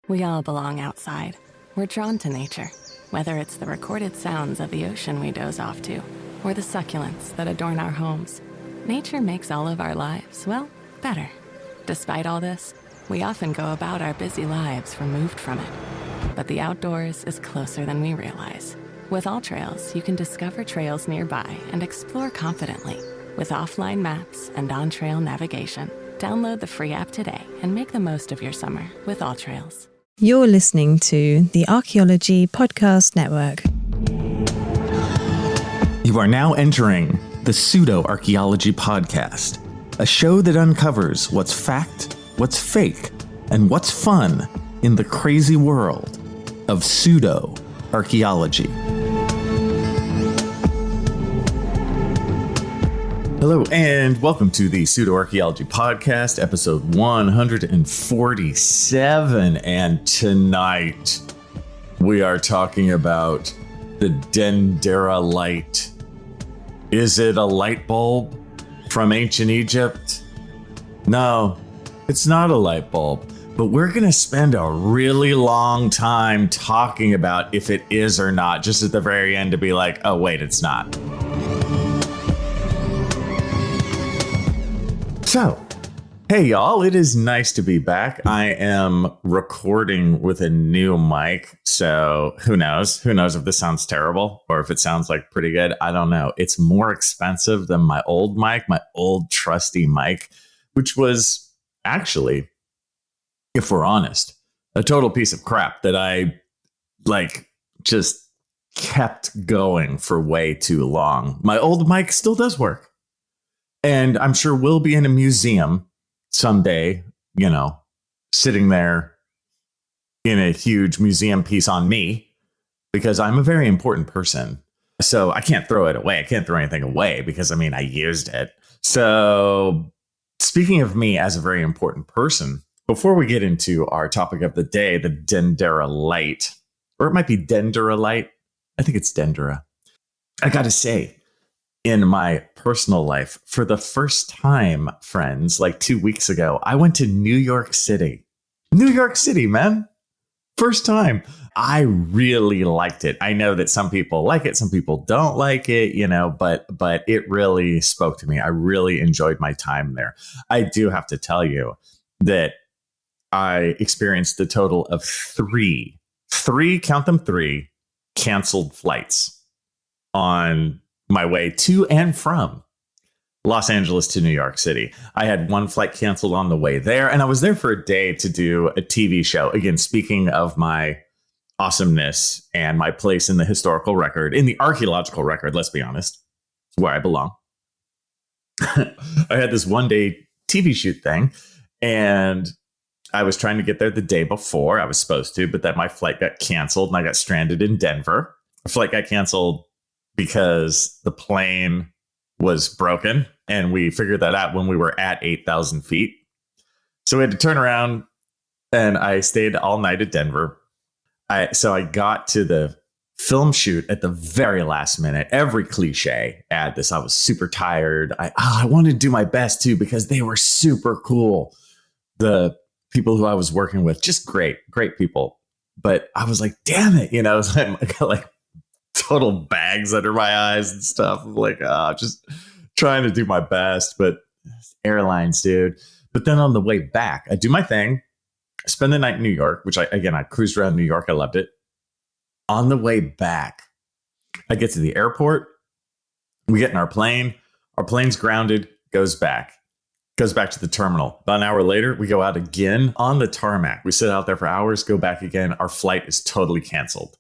We all belong outside. We're drawn to nature, whether it's the recorded sounds of the ocean we doze off to, or the succulents that adorn our homes. Nature makes all of our lives, well, better. Despite all this, we often go about our busy lives removed from it. But the outdoors is closer than we realize. With AllTrails, you can discover trails nearby and explore confidently. With offline maps and on-trail navigation, download the free app today and make the most of your summer with AllTrails. You're listening to the Archaeology Podcast Network. You are now entering the Pseudo-Archaeology Podcast, a show that uncovers what's fact, what's fake, and what's fun in the crazy world of pseudo-archaeology. Hello, and welcome to the Pseudo-Archaeology Podcast, episode 147. And tonight, we are talking about the Dendera light. Is it a light bulb from ancient Egypt? No, it's not a light bulb. But we're going to spend a really long time talking about if it is or not, just at the very end to be like, oh, wait, it's not. So, hey y'all, it is nice to be back. I am recording with a new mic, so who knows? Who knows if this sounds terrible or if it sounds like pretty good? I don't know. It's more expensive than my old mic, my old trusty mic, which was actually, if we're honest, a total piece of crap that I just kept going for way too long. My old mic still does work. And I'm sure we'll be in a museum someday, sitting there in a huge museum piece on me, because I'm a very important person. So I can't throw it away. I can't throw anything away because, I used it. So speaking of me as a very important person, before we get into our topic of the day, the Dendera light, or it might be Dendera light. I think it's Dendera. I got to say, in my personal life, for the first time, friends, like 2 weeks ago, I went to New York City. New York City, man. First time. I really liked it. I know that some people like it, some people don't like it, but it really spoke to me. I really enjoyed my time there. I do have to tell you that I experienced a total of three, count them, three canceled flights on my way to and from Los Angeles to New York City. I had one flight canceled on the way there, and I was there for a day to do a TV show. Again, speaking of my awesomeness and my place in the historical record, in the archaeological record, let's be honest, it's where I belong. I had this one day TV shoot thing, and I was trying to get there the day before. I was supposed to, but then my flight got canceled and I got stranded in Denver. The flight got canceled because the plane was broken, and we figured that out when we were at 8,000 feet. So we had to turn around, and I stayed all night at Denver. So I got to the film shoot at the very last minute. Every cliche had this. I was super tired. I wanted to do my best too, because they were super cool. The people who I was working with, just great people. But I was like, damn it, I got like total bags under my eyes and stuff. I'm like, just trying to do my best, but airlines, dude. But then on the way back, I do my thing, I spend the night in New York, which I cruised around New York. I loved it. On the way back, I get to the airport. We get in our plane. Our plane's grounded, goes back to the terminal. About an hour later, we go out again on the tarmac. We sit out there for hours, go back again. Our flight is totally canceled.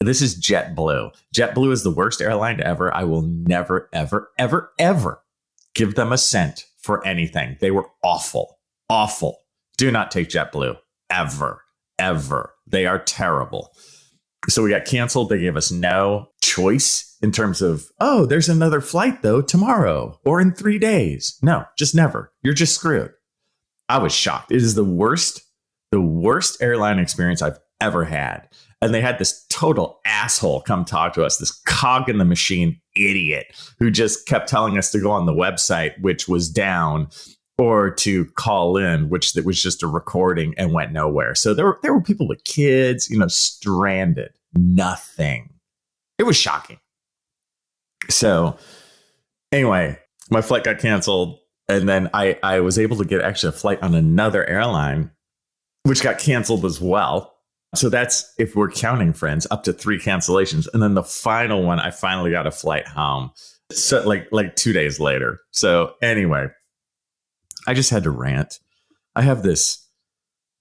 This is JetBlue. JetBlue is the worst airline ever. I will never, ever, ever, ever give them a cent for anything. They were awful. Awful. Do not take JetBlue. Ever. Ever. They are terrible. So we got canceled. They gave us no choice in terms of, oh, there's another flight, though, tomorrow or in 3 days. No, just never. You're just screwed. I was shocked. It is the worst airline experience I've ever had. And they had this total asshole come talk to us, this cog in the machine idiot who just kept telling us to go on the website, which was down, or to call in, which that was just a recording and went nowhere. So there were people with kids, stranded, nothing. It was shocking. So anyway, my flight got canceled. And then I was able to get actually a flight on another airline, which got canceled as well. So that's, if we're counting, friends, up to 3 cancellations. And then the final one, I finally got a flight home. So like 2 days later. So anyway, I just had to rant. I have this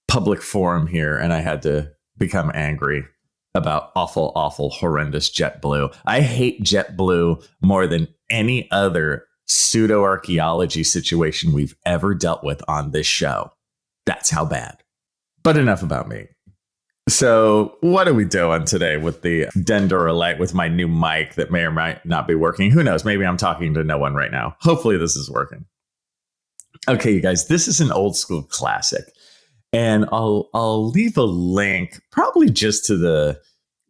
public forum here, and I had to become angry about awful, horrendous JetBlue. I hate JetBlue more than any other pseudo-archaeology situation we've ever dealt with on this show. That's how bad. But enough about me. So what are we doing today with the Dendera Lite with my new mic that may or might not be working? Who knows? Maybe I'm talking to no one right now. Hopefully this is working. Okay, you guys, this is an old school classic. And I'll leave a link probably just to the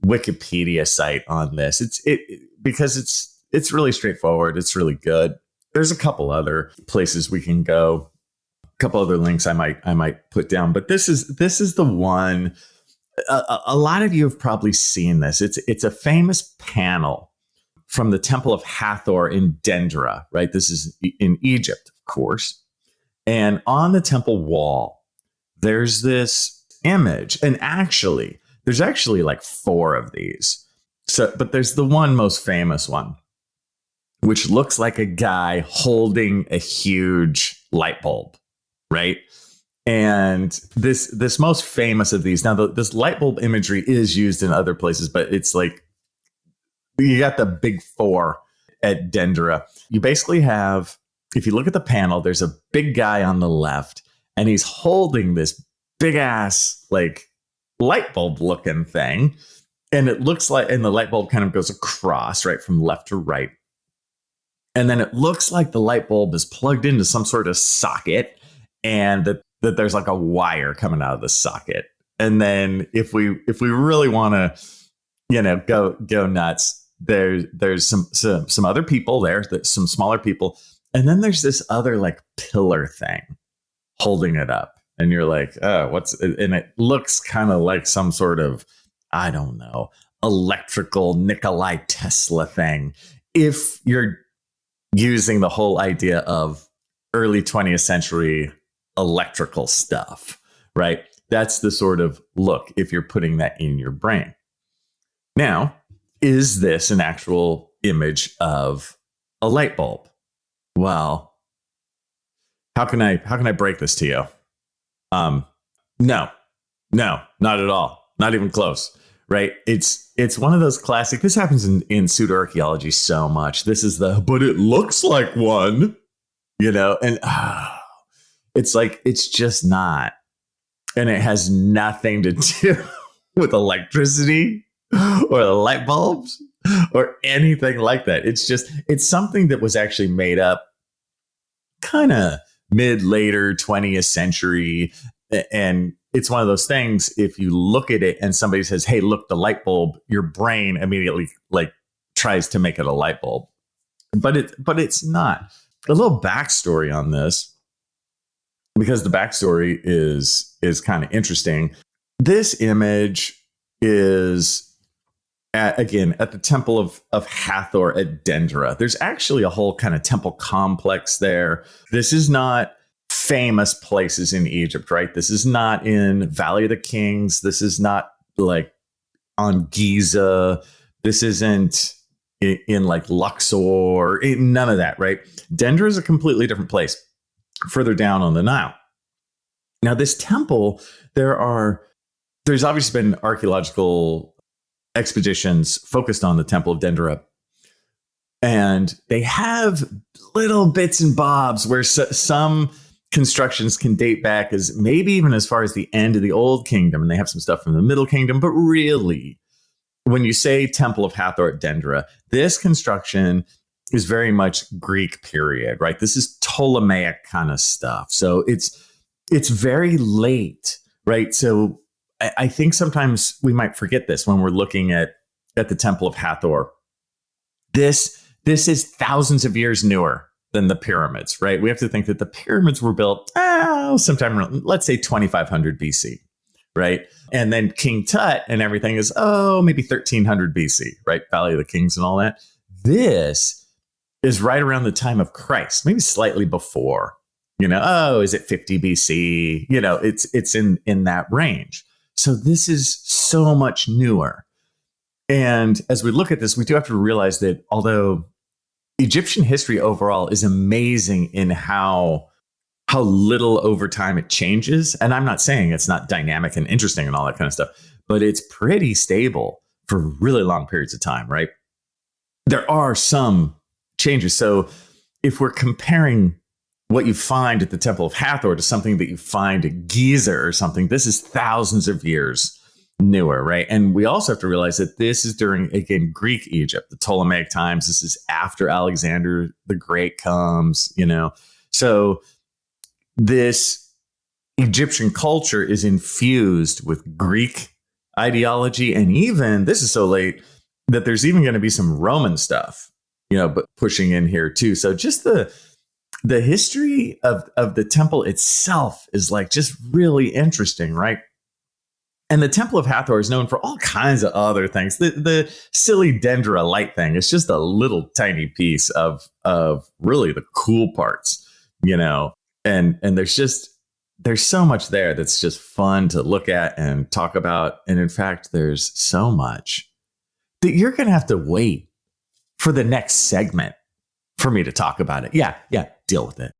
Wikipedia site on this. Because it's really straightforward. It's really good. There's a couple other places we can go. A couple other links I might put down, but this is the one. A lot of you have probably seen this. It's a famous panel from the Temple of Hathor in Dendera, right? This is in Egypt, of course. And on the temple wall, there's this image. And there's actually like 4 of these. But there's the one most famous one, which looks like a guy holding a huge light bulb, right? And this most famous of these, now this light bulb imagery is used in other places, but it's like, you got the big 4 at Dendera. You basically have, if you look at the panel, there's a big guy on the left, and he's holding this big ass, like, light bulb looking thing. And it looks like, and the light bulb kind of goes across, right, from left to right. And then it looks like the light bulb is plugged into some sort of socket, and that there's like a wire coming out of the socket. And then if we really want to, go nuts, there's some other people there, some smaller people. And then there's this other like pillar thing holding it up. And you're like, oh, and it looks kind of like some sort of, I don't know, electrical Nikola Tesla thing. If you're using the whole idea of early 20th century electrical stuff, right? That's the sort of look if you're putting that in your brain. Now, is this an actual image of a light bulb? Well, how can I break this to you? No, not at all. Not even close. Right. It's one of those classic. This happens in pseudo-archaeology so much. This is but it looks like one, and it's like, it's just not. And it has nothing to do with electricity or the light bulbs or anything like that. It's something that was actually made up kind of later 20th century. And it's one of those things, if you look at it and somebody says, hey, look, the light bulb, your brain immediately like tries to make it a light bulb. But it's not. A little backstory on this, because the backstory is kind of interesting. This image is at the Temple of Hathor at Dendera. There's actually a whole kind of temple complex there. This is not famous places in Egypt, right? This is not in Valley of the Kings. This is not like on Giza. This isn't in like Luxor. None of that, right? Dendera is a completely different place further down on the Nile. Now, this temple, there's obviously been archaeological expeditions focused on the Temple of Dendera. And they have little bits and bobs where some constructions can date back as maybe even as far as the end of the Old Kingdom. And they have some stuff from the Middle Kingdom. But really, when you say Temple of Hathor at Dendera, this construction is very much Greek period, right? This is Ptolemaic kind of stuff. So it's very late, right? So I think sometimes we might forget this when we're looking at the Temple of Hathor. This is thousands of years newer than the pyramids, right? We have to think that the pyramids were built sometime around, let's say 2500 BC, right? And then King Tut and everything is, maybe 1300 BC, right? Valley of the Kings and all that. This is right around the time of Christ, maybe slightly before, is it 50 BC? It's in that range. So this is so much newer. And as we look at this, we do have to realize that although Egyptian history overall is amazing in how little over time it changes. And I'm not saying it's not dynamic and interesting and all that kind of stuff, but it's pretty stable for really long periods of time, right? There are some changes. So if we're comparing what you find at the Temple of Hathor to something that you find at Giza or something, this is thousands of years newer, right? And we also have to realize that this is during, again, Greek Egypt, the Ptolemaic times. This is after Alexander the Great comes, So this Egyptian culture is infused with Greek ideology. And even, this is so late, that there's even going to be some Roman stuff, but pushing in here too. So just the history of the temple itself is like just really interesting, right? And the Temple of Hathor is known for all kinds of other things. The silly Dendera light thing is just a little tiny piece of really the cool parts, and there's so much there that's just fun to look at and talk about. And in fact, there's so much that you're going to have to wait for the next segment for me to talk about it. Yeah, deal with it.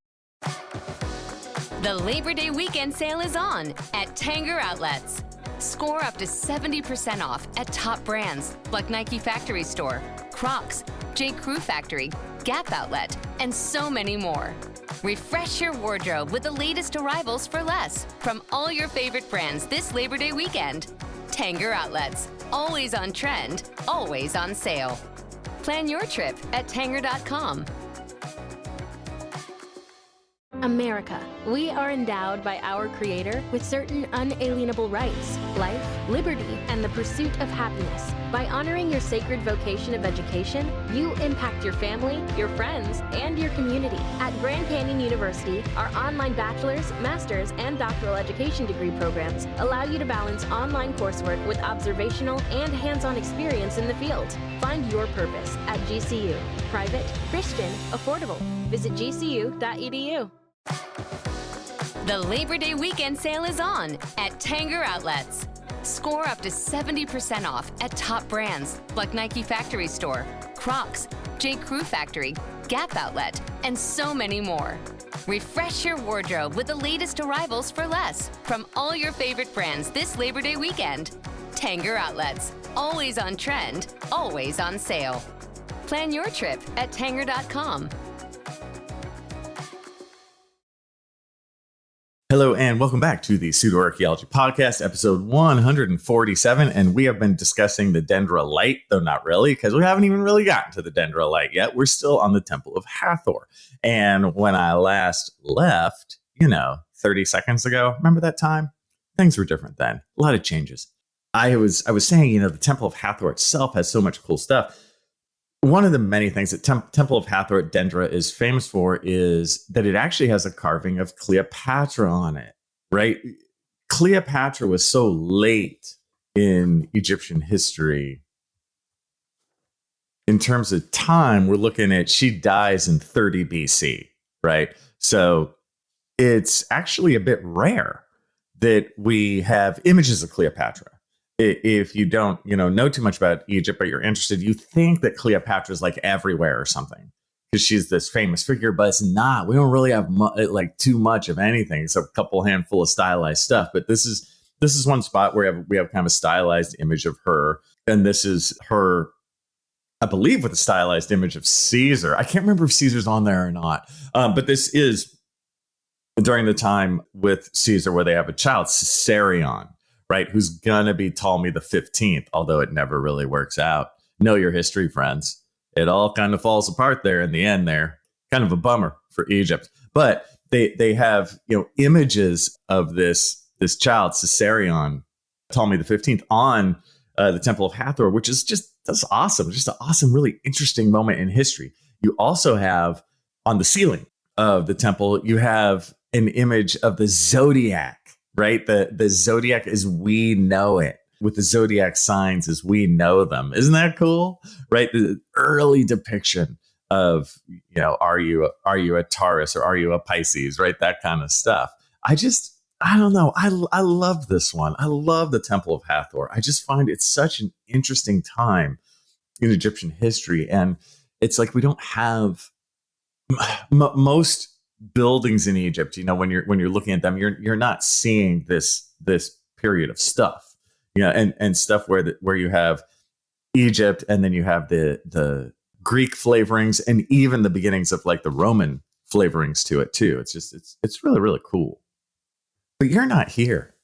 The Labor Day weekend sale is on at Tanger Outlets. Score up to 70% off at top brands like Nike Factory Store, Crocs, J. Crew Factory, Gap Outlet, and so many more. Refresh your wardrobe with the latest arrivals for less from all your favorite brands this Labor Day weekend. Tanger Outlets, always on trend, always on sale. Plan your trip at Tanger.com. America. We are endowed by our Creator with certain unalienable rights, life, liberty, and the pursuit of happiness. By honoring your sacred vocation of education, you impact your family, your friends, and your community. At Grand Canyon University, our online bachelor's, master's, and doctoral education degree programs allow you to balance online coursework with observational and hands-on experience in the field. Find your purpose at GCU. Private, Christian, affordable. Visit gcu.edu. The Labor Day weekend sale is on at Tanger Outlets. Score up to 70% off at top brands like Nike Factory Store, Crocs, J. Crew Factory, Gap Outlet, and so many more. Refresh your wardrobe with the latest arrivals for less from all your favorite brands this Labor Day weekend. Tanger Outlets, always on trend, always on sale. Plan your trip at Tanger.com. Hello and welcome back to the Pseudo Archaeology Podcast, episode 147. And we have been discussing the Dendera Light, though not really, because we haven't even really gotten to the Dendera Light yet. We're still on the Temple of Hathor. And when I last left, 30 seconds ago, remember that time? Things were different then. A lot of changes. I was saying, the Temple of Hathor itself has so much cool stuff. One of the many things that Temple of Hathor at Dendera is famous for is that it actually has a carving of Cleopatra on it, right? Cleopatra was so late in Egyptian history. In terms of time, we're looking at, she dies in 30 BC, right? So it's actually a bit rare that we have images of Cleopatra. If you don't, know too much about Egypt, but you're interested, you think that Cleopatra is like everywhere or something because she's this famous figure, but it's not. We don't really have too much of anything except a couple handful of stylized stuff. But this is one spot where we have kind of a stylized image of her, and this is her, I believe, with a stylized image of Caesar. I can't remember if Caesar's on there or not, but this is during the time with Caesar where they have a child, Caesarion. Right, who's gonna be Ptolemy the 15th, although it never really works out. Know your history, friends. It all kind of falls apart there in the end there. Kind of a bummer for Egypt. But they have, images of this child, Caesarion, Ptolemy the 15th, on the Temple of Hathor, which is that's awesome. Just an awesome, really interesting moment in history. You also have on the ceiling of the temple, you have an image of the zodiac, right? The zodiac as we know it, with the zodiac signs as we know them. Isn't that cool? Right? The early depiction of, are you a Taurus or are you a Pisces, right? That kind of stuff. I don't know. I love this one. I love the Temple of Hathor. I just find it such an interesting time in Egyptian history. And it's like we don't have most buildings in Egypt. When you're looking at them, you're not seeing this period of stuff. And stuff where you have Egypt, and then you have the Greek flavorings, and even the beginnings of like the Roman flavorings to it too. It's really, really cool. But you're not here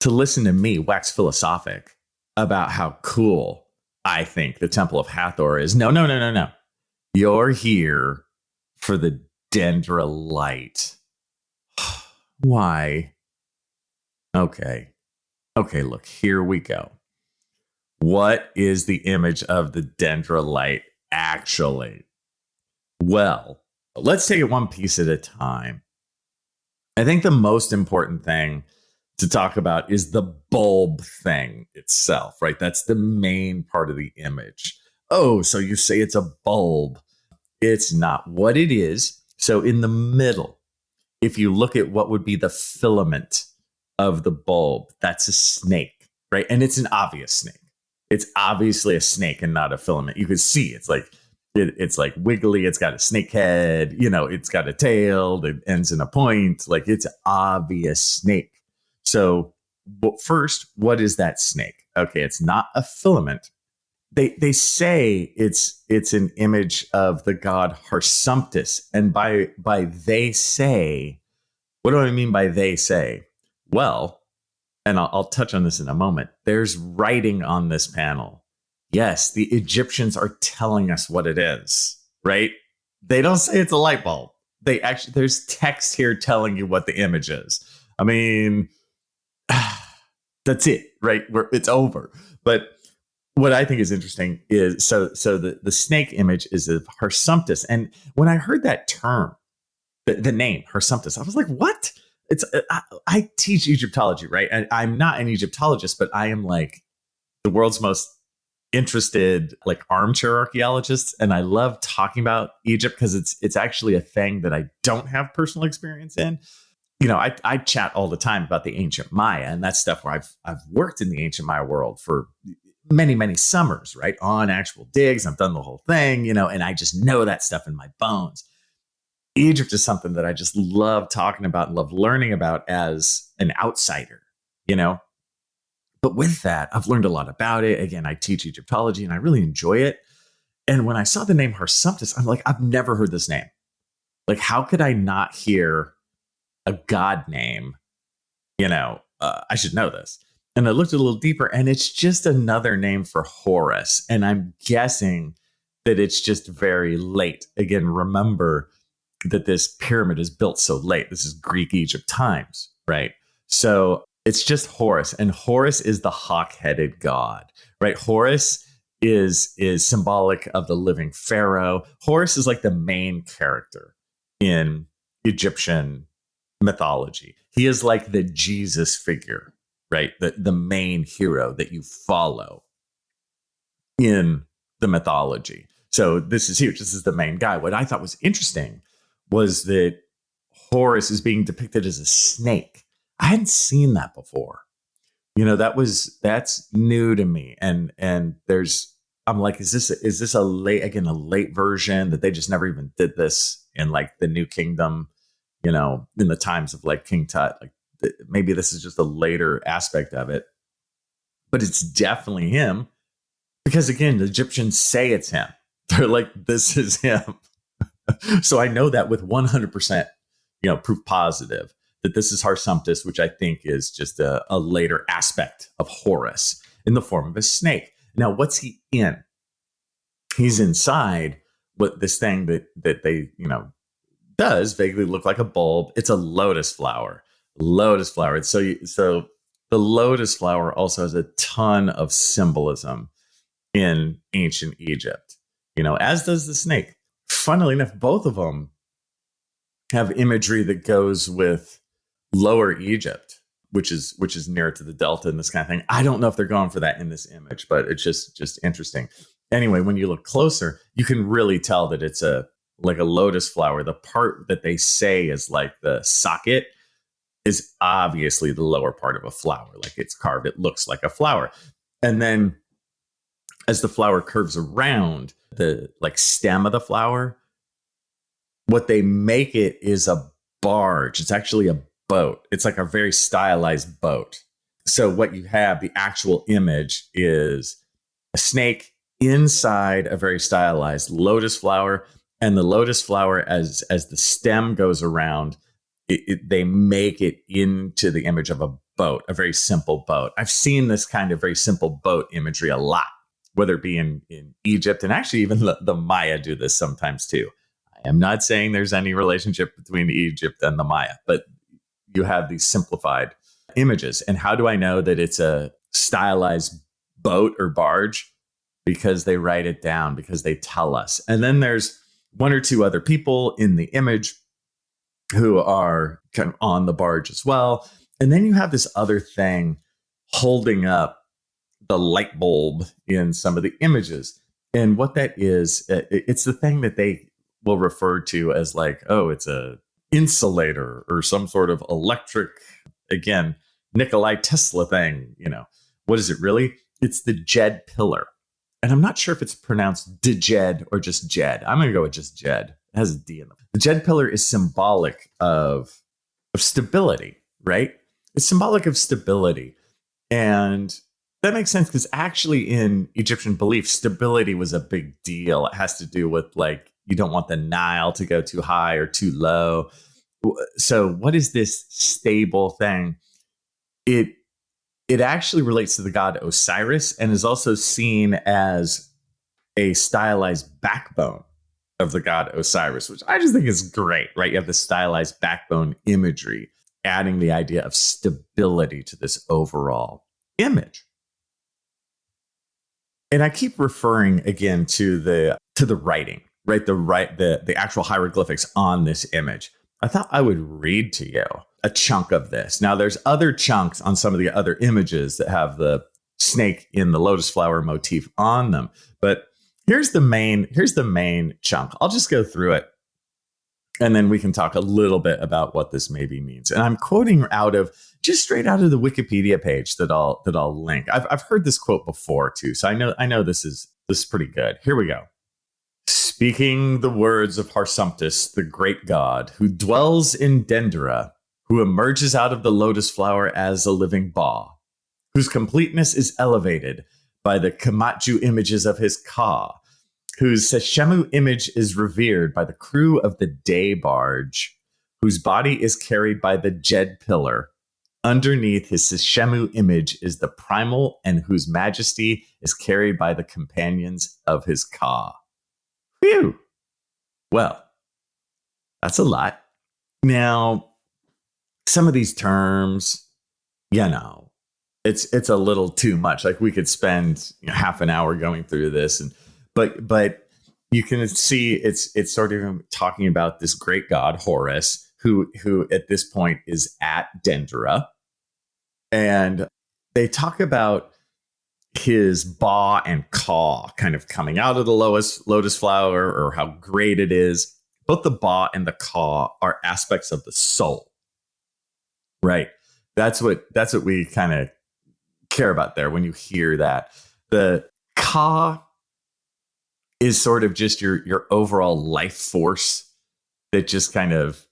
to listen to me wax philosophic about how cool I think the Temple of Hathor is. No. You're here for the Dendera light. Why? Okay, look, here we go. What is the image of the Dendera light actually? Well, let's take it one piece at a time. I think the most important thing to talk about is the bulb thing itself, right? That's the main part of the image. Oh, so you say it's a bulb. It's not. What it is, so in the middle, if you look at what would be the filament of the bulb, that's a snake, right? And it's an obvious snake. It's obviously a snake and not a filament. You can see it's like wiggly. It's got a snake head. It's got a tail that ends in a point. Like, it's obvious snake. So first, what is that snake? Okay, it's not a filament. They say it's an image of the god Harsumptis. And by they say, what do I mean by they say? Well, and I'll touch on this in a moment. There's writing on this panel. Yes, the Egyptians are telling us what it is, right? They don't say it's a light bulb. There's text here telling you what the image is. I mean, that's it, right? It's over. But what I think is interesting is, so the snake image is of Harsumptis. And when I heard that term, the name Harsumptis, I was like, what? I teach Egyptology, right? And I'm not an Egyptologist, but I am like the world's most interested like armchair archaeologist, and I love talking about Egypt because it's actually a thing that I don't have personal experience in. I chat all the time about the ancient Maya, and that's stuff where I've worked in the ancient Maya world for many summers, right? On actual digs. I've done the whole thing, and I just know that stuff in my bones. Egypt is something that I just love talking about and love learning about as an outsider, But with that, I've learned a lot about it. Again, I teach Egyptology and I really enjoy it. And when I saw the name Harsumptis, I'm like, I've never heard this name. Like, how could I not hear a god name? I should know this. And I looked a little deeper, and it's just another name for Horus. And I'm guessing that it's just very late. Again, remember that this pyramid is built so late. This is Greek Egypt times, right? So it's just Horus, and Horus is the hawk-headed god, right? Horus is symbolic of the living pharaoh. Horus is like the main character in Egyptian mythology. He is like the Jesus figure, right? The main hero that you follow in the mythology. So this is huge. This is the main guy. What I thought was interesting was that Horus is being depicted as a snake. I hadn't seen that before. That's new to me. And I'm like, is this a late version that they just never even did this in like the New Kingdom, in the times of like King Tut? Like maybe this is just a later aspect of it, but it's definitely him because again, the Egyptians say it's him. They're like, this is him. So I know that with 100%, proof positive that this is Harsumptis, which I think is just a later aspect of Horus in the form of a snake. Now, what's he in? He's inside what this thing that they, does vaguely look like a bulb. It's a lotus flower. So the lotus flower also has a ton of symbolism in ancient Egypt, as does the snake. Funnily enough, both of them have imagery that goes with Lower Egypt, which is nearer to the Delta and this kind of thing. I don't know if they're going for that in this image, but it's just interesting. Anyway, when you look closer, you can really tell that it's like a lotus flower. The part that they say is like the socket is obviously the lower part of a flower. Like it's carved, it looks like a flower. And then as the flower curves around the like stem of the flower, what they make it is a barge. It's actually a boat. It's like a very stylized boat. So what you have, the actual image is a snake inside a very stylized lotus flower. And the lotus flower, as the stem goes around, they make it into the image of a boat, a very simple boat. I've seen this kind of very simple boat imagery a lot, whether it be in Egypt, and actually even the Maya do this sometimes too. I am not saying there's any relationship between Egypt and the Maya, but you have these simplified images. And how do I know that it's a stylized boat or barge? Because they write it down, because they tell us. And then there's one or two other people in the image who are kind of on the barge as well. And then you have this other thing holding up the light bulb in some of the images. And what that is, it's the thing that they will refer to as like, oh, it's a insulator or some sort of electric, again, Nikolai Tesla thing. You know, what is it really? It's the Jed pillar. And I'm not sure if it's pronounced Djed or just Jed. I'm going to go with just Jed. It has a D in them. The Jed pillar is symbolic of stability, right? It's symbolic of stability. And that makes sense because actually in Egyptian belief, stability was a big deal. It has to do with like, you don't want the Nile to go too high or too low. So what is this stable thing? It actually relates to the god Osiris and is also seen as a stylized backbone of the god Osiris, which I just think is great, right? You have the stylized backbone imagery, adding the idea of stability to this overall image. And I keep referring again to the writing, right? The actual hieroglyphics on this image. I thought I would read to you a chunk of this. Now, there's other chunks on some of the other images that have the snake in the lotus flower motif on them. But here's the main chunk. I'll just go through it, and then we can talk a little bit about what this maybe means. And I'm quoting straight out of the Wikipedia page that I'll link. I've heard this quote before too, so I know this is pretty good. Here we go. Speaking the words of Harsumptus, the great god, who dwells in Dendera, who emerges out of the lotus flower as a living Ba, whose completeness is elevated by the Kamatju images of his Ka, whose Seshemu image is revered by the crew of the day barge, whose body is carried by the Jed pillar. Underneath his Seshemu image is the primal, and whose majesty is carried by the companions of his Ka. Phew. Well, that's a lot. Now, some of these terms, it's a little too much. Like we could spend half an hour going through this, but you can see it's sort of talking about this great god Horus, who at this point is at Dendera, and they talk about his Ba and Ka kind of coming out of the lotus flower, or how great it is. Both the Ba and the Ka are aspects of the soul. Right. That's what we kind of care about there when you hear that. The Ka is sort of just your overall life force that just kind of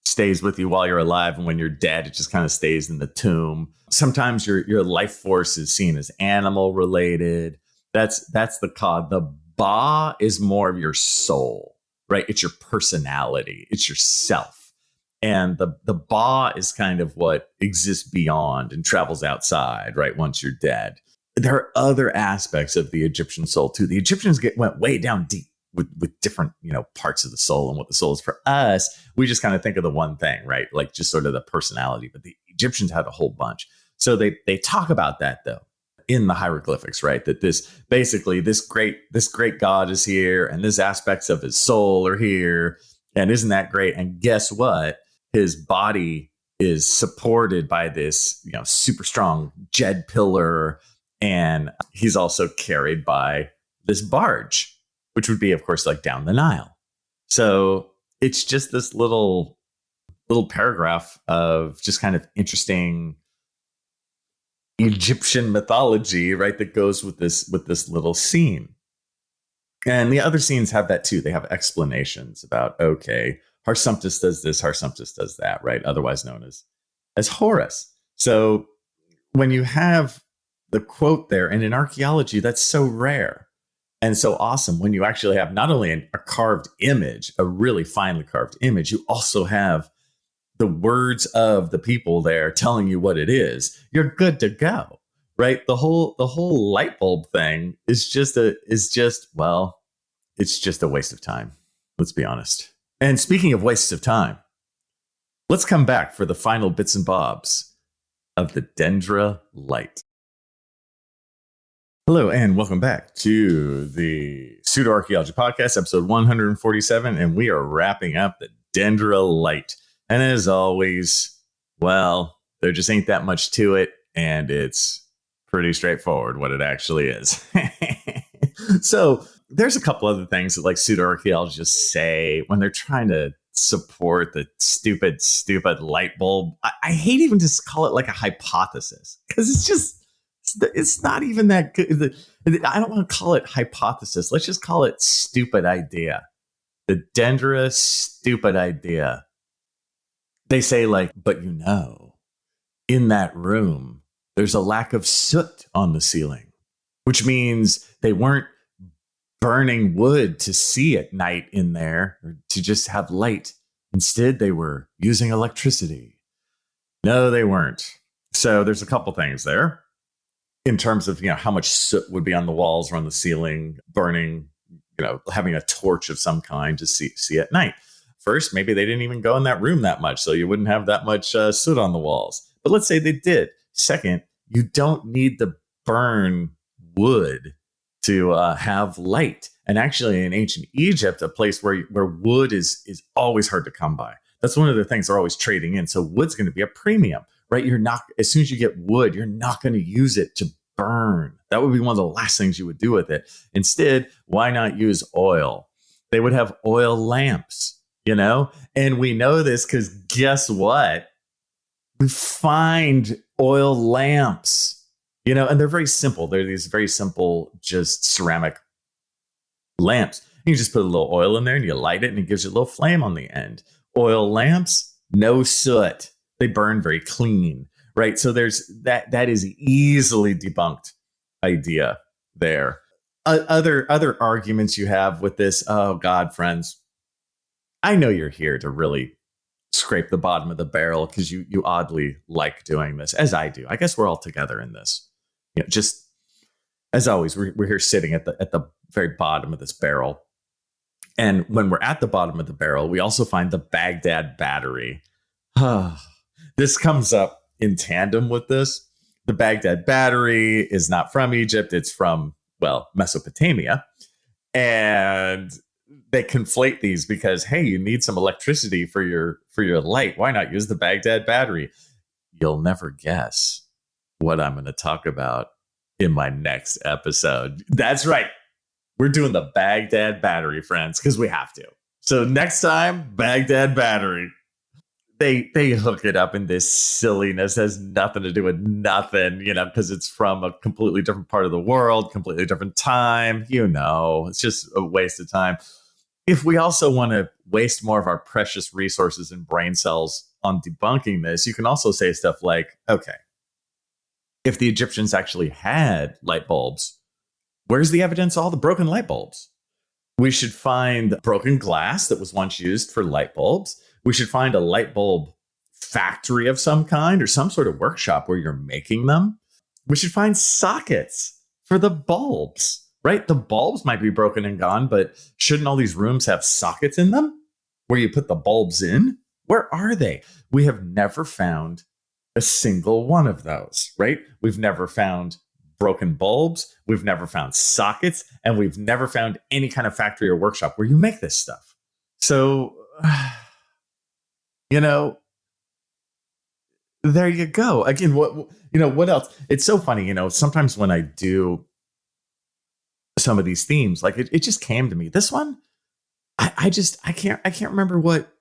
stays with you while you're alive, and when you're dead, it just kind of stays in the tomb. Sometimes your life force is seen as animal related. That's the Ka. The Ba is more of your soul, right? It's your personality. It's yourself. And the Ba is kind of what exists beyond and travels outside, right? Once you're dead. There are other aspects of the Egyptian soul too. The Egyptians went way down deep with different, parts of the soul and what the soul is. For us, we just kind of think of the one thing, right? Like just sort of the personality. But the Egyptians had a whole bunch. So they talk about that though in the hieroglyphics, right? That this great god is here, and this aspects of his soul are here. And isn't that great? And guess what? His body is supported by this, super strong jed pillar. And he's also carried by this barge, which would be, of course, like down the Nile. So it's just this little paragraph of just kind of interesting Egyptian mythology, right? That goes with this little scene. And the other scenes have that too. They have explanations about, okay, Harsumptus does this, Harsumptus does that, right? Otherwise known as Horus. So when you have the quote there, and in archaeology, that's so rare and so awesome when you actually have not only a carved image, a really finely carved image, you also have the words of the people there telling you what it is. You're good to go, right? The whole light bulb thing is just it's just a waste of time. Let's be honest. And speaking of wastes of time, let's come back for the final bits and bobs of the Dendera light. Hello, and welcome back to the Pseudo Archaeology Podcast, episode 147, and we are wrapping up the Dendera light. And as always, well, there just ain't that much to it, and it's pretty straightforward what it actually is. So there's a couple other things that like pseudo archaeologists say when they're trying to support the stupid light bulb. I hate even just call it like a hypothesis, because it's not even that good. I don't want to call it hypothesis. Let's just call it stupid idea. The Dendera stupid idea. They say like, but in that room, there's a lack of soot on the ceiling, which means they weren't burning wood to see at night in there or to just have light. Instead, they were using electricity. No, they weren't. So there's a couple things there in terms of, how much soot would be on the walls or on the ceiling, burning, having a torch of some kind to see at night. First, maybe they didn't even go in that room that much, so you wouldn't have that much soot on the walls. But let's say they did. Second, you don't need to burn wood to have light. And actually, in ancient Egypt, a place where wood is always hard to come by. That's one of the things they're always trading in. So wood's going to be a premium, right? You're not, as soon as you get wood, you're not going to use it to burn. That would be one of the last things you would do with it. Instead, why not use oil? They would have oil lamps, and we know this because guess what? We find oil lamps, and they're very simple. They're these very simple, just ceramic lamps. You just put a little oil in there and you light it and it gives you a little flame on the end. Oil lamps, no soot. They burn very clean, right? So there's that is easily debunked idea there. Other arguments you have with this, oh God, friends, I know you're here to really scrape the bottom of the barrel because you oddly like doing this, as I do. I guess we're all together in this. Just as always, we're here sitting at the very bottom of this barrel. And when we're at the bottom of the barrel, we also find the Baghdad battery. This comes up in tandem with this. The Baghdad battery is not from Egypt. It's from, Mesopotamia. And they conflate these because, hey, you need some electricity for your light. Why not use the Baghdad battery? You'll never guess what I'm going to talk about in my next episode. That's right. We're doing the Baghdad battery, friends, because we have to. So next time, Baghdad battery. They hook it up in this silliness. It has nothing to do with nothing, because it's from a completely different part of the world, completely different time. It's just a waste of time. If we also want to waste more of our precious resources and brain cells on debunking this, you can also say stuff like, okay, if the Egyptians actually had light bulbs, where's the evidence of all the broken light bulbs? We should find broken glass that was once used for light bulbs. We should find a light bulb factory of some kind or some sort of workshop where you're making them. We should find sockets for the bulbs, right? The bulbs might be broken and gone, but shouldn't all these rooms have sockets in them where you put the bulbs in? Where are they? We have never found a single one of those, right? We've never found broken bulbs. We've never found sockets, and we've never found any kind of factory or workshop where you make this stuff. So you know, there you go. Again, what else? It's so funny, sometimes when I do some of these themes, like it just came to me. This one, I can't remember what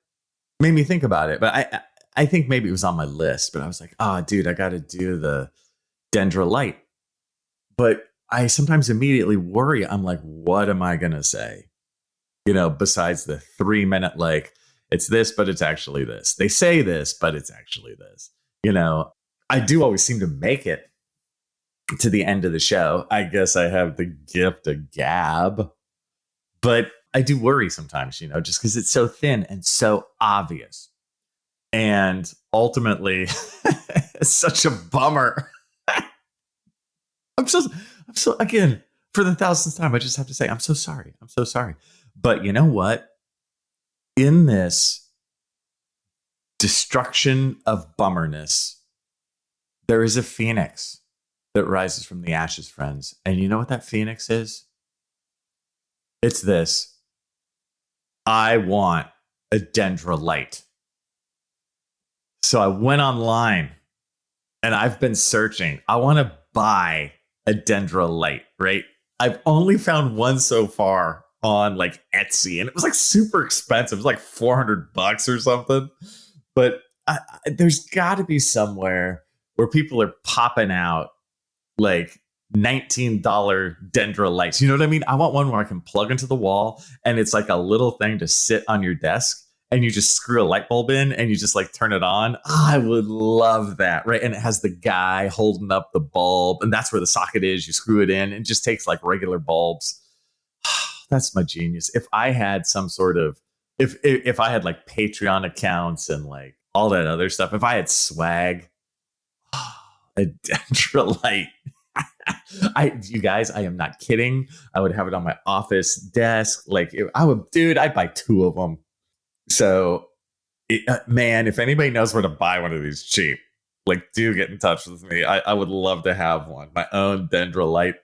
made me think about it, but I think maybe it was on my list, but I was like, oh, dude, I got to do the Dendera light. But I sometimes immediately worry. I'm like, what am I going to say? Besides the 3-minute, like, it's this, but it's actually this. They say this, but it's actually this. I do always seem to make it to the end of the show. I guess I have the gift of gab, but I do worry sometimes, just because it's so thin and so obvious. And ultimately, it's such a bummer. I'm so, again, for the 1000th time, I just have to say, I'm so sorry. I'm so sorry. But you know what? In this destruction of bummerness, there is a phoenix that rises from the ashes, friends. And you know what that phoenix is? It's this. I want a Dendera light. So I went online and I've been searching. I want to buy a Dendera light, right? I've only found one so far on like Etsy, and it was like super expensive. It was like $400 or something. But there's got to be somewhere where people are popping out like $19 Dendera lights. You know what I mean? I want one where I can plug into the wall and it's like a little thing to sit on your desk and you just screw a light bulb in and you just like turn it on. Oh, I would love that, right? And it has the guy holding up the bulb and that's where the socket is. You screw it in and it just takes like regular bulbs. That's my genius. If I had some sort of, if I had like Patreon accounts and like all that other stuff, if I had swag, a Dendera light. You guys, I am not kidding. I would have it on my office desk. Like I'd buy 2 of them. So man, if anybody knows where to buy one of these cheap, like do get in touch with me. I would love to have one, my own Dendera light.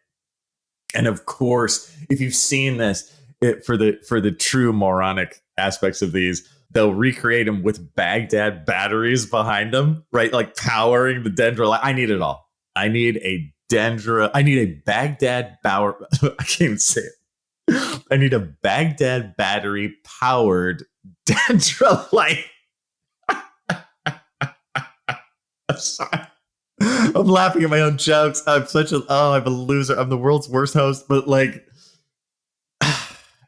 And of course, if you've seen this, for the true moronic aspects of these, they'll recreate them with Baghdad batteries behind them, right? Like powering the Dendera light. I need it all. I need a Baghdad I can't even say it. I need a Baghdad battery powered Dendera light. I'm sorry. I'm laughing at my own jokes. I'm a loser. I'm the world's worst host, but like,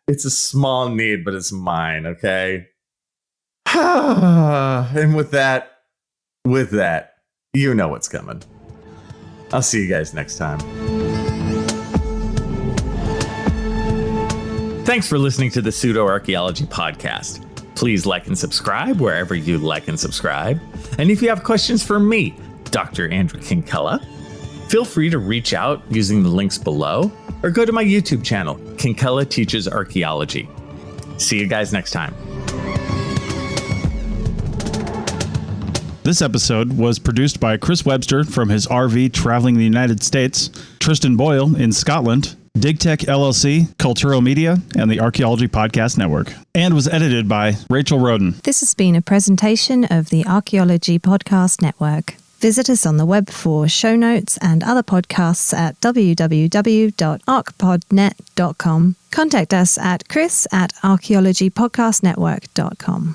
it's a small need, but it's mine. Okay. And with that, you know what's coming. I'll see you guys next time. Thanks for listening to the Pseudo Archaeology podcast. Please like and subscribe wherever you like and subscribe. And if you have questions for me, Dr. Andrew Kinkella, feel free to reach out using the links below or go to my YouTube channel, Kinkella Teaches Archaeology. See you guys next time. This episode was produced by Chris Webster from his RV traveling the United States, Tristan Boyle in Scotland, DigTech LLC, Culturo Media, and the Archaeology Podcast Network, and was edited by Rachel Roden. This has been a presentation of the Archaeology Podcast Network. Visit us on the web for show notes and other podcasts at www.archpodnet.com. Contact us at chris@archaeologypodcastnetwork.com.